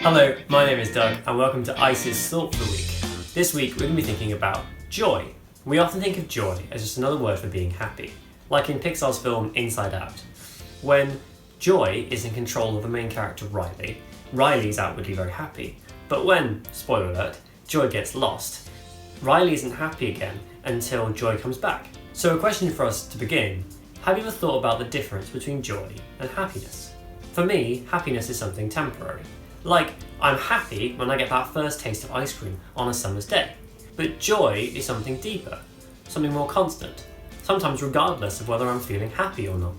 Hello, my name is Doug and welcome to ICE's Thought for the Week. This week we're going to be thinking about joy. We often think of joy as just another word for being happy, like in Pixar's film Inside Out. When joy is in control of the main character Riley, Riley's outwardly very happy, but when, spoiler alert, joy gets lost, Riley isn't happy again until joy comes back. So a question for us to begin, have you ever thought about the difference between joy and happiness? For me, happiness is something temporary. Like, I'm happy when I get that first taste of ice cream on a summer's day. But joy is something deeper, something more constant, sometimes regardless of whether I'm feeling happy or not.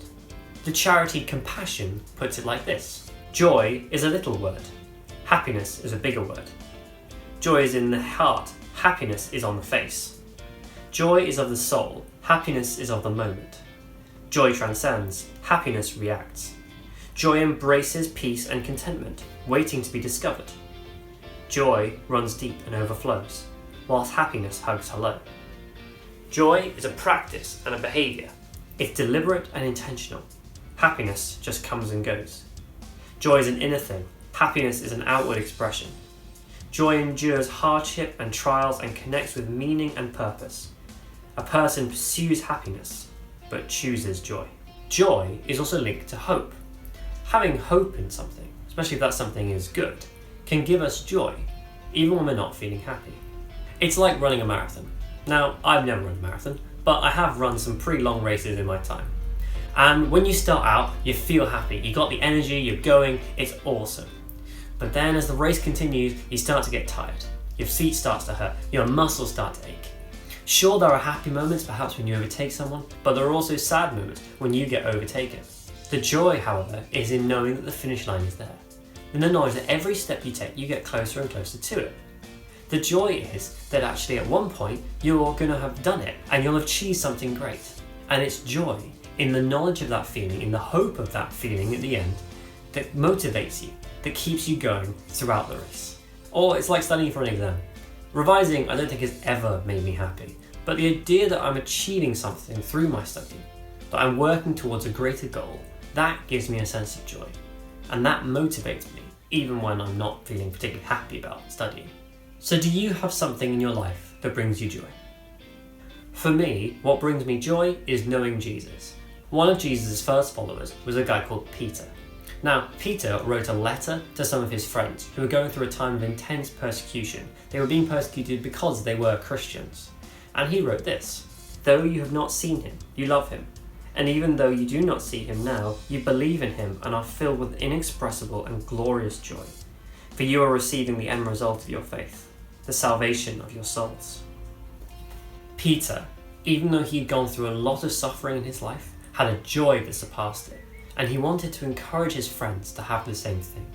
The charity Compassion puts it like this: joy is a little word, happiness is a bigger word. Joy is in the heart, happiness is on the face. Joy is of the soul, happiness is of the moment. Joy transcends, happiness reacts. Joy embraces peace and contentment, waiting to be discovered. Joy runs deep and overflows, whilst happiness hugs hello. Joy is a practice and a behaviour. It's deliberate and intentional. Happiness just comes and goes. Joy is an inner thing. Happiness is an outward expression. Joy endures hardship and trials and connects with meaning and purpose. A person pursues happiness, but chooses joy. Joy is also linked to hope. Having hope in something, especially if that something is good, can give us joy, even when we're not feeling happy. It's like running a marathon. Now, I've never run a marathon, but I have run some pretty long races in my time. And when you start out, you feel happy. You got the energy, you're going, it's awesome. But then as the race continues, you start to get tired. Your feet starts to hurt, your muscles start to ache. Sure, there are happy moments, perhaps when you overtake someone, but there are also sad moments when you get overtaken. The joy, however, is in knowing that the finish line is there, in the knowledge that every step you take, you get closer and closer to it. The joy is that actually at one point, you're going to have done it, and you'll have achieved something great. And it's joy in the knowledge of that feeling, in the hope of that feeling at the end, that motivates you, that keeps you going throughout the race. Or it's like studying for an exam. Revising, I don't think has ever made me happy, but the idea that I'm achieving something through my study, that I'm working towards a greater goal, that gives me a sense of joy, and that motivates me even when I'm not feeling particularly happy about studying. So do you have something in your life that brings you joy? For me, what brings me joy is knowing Jesus. One of Jesus' first followers was a guy called Peter. Now, Peter wrote a letter to some of his friends who were going through a time of intense persecution. They were being persecuted because they were Christians. And he wrote this: "Though you have not seen him, you love him. And even though you do not see him now, you believe in him and are filled with inexpressible and glorious joy. For you are receiving the end result of your faith, the salvation of your souls." Peter, even though he'd gone through a lot of suffering in his life, had a joy that surpassed it, and he wanted to encourage his friends to have the same thing.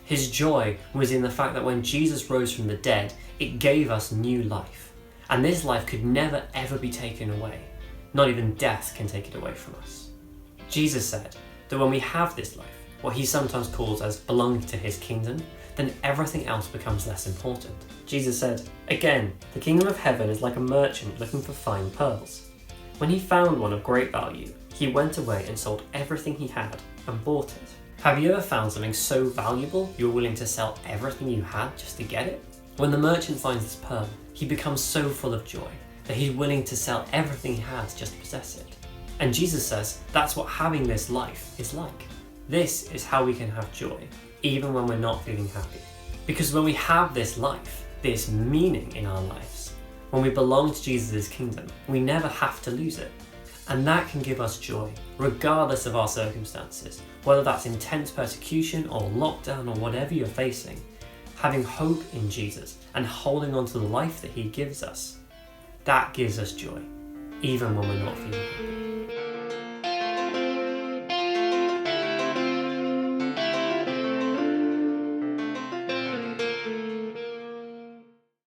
His joy was in the fact that when Jesus rose from the dead, it gave us new life, and this life could never ever be taken away. Not even death can take it away from us. Jesus said that when we have this life, what he sometimes calls as belonging to his kingdom, then everything else becomes less important. Jesus said, "Again, the kingdom of heaven is like a merchant looking for fine pearls. When he found one of great value, he went away and sold everything he had and bought it." Have you ever found something so valuable you're willing to sell everything you had just to get it? When the merchant finds this pearl, he becomes so full of joy that he's willing to sell everything he has just to possess it. And Jesus says that's what having this life is like. This is how we can have joy, even when we're not feeling happy. Because when we have this life, this meaning in our lives, when we belong to Jesus' kingdom, we never have to lose it. And that can give us joy, regardless of our circumstances, whether that's intense persecution or lockdown or whatever you're facing. Having hope in Jesus and holding on to the life that he gives us, that gives us joy, even when we're not feeling happy.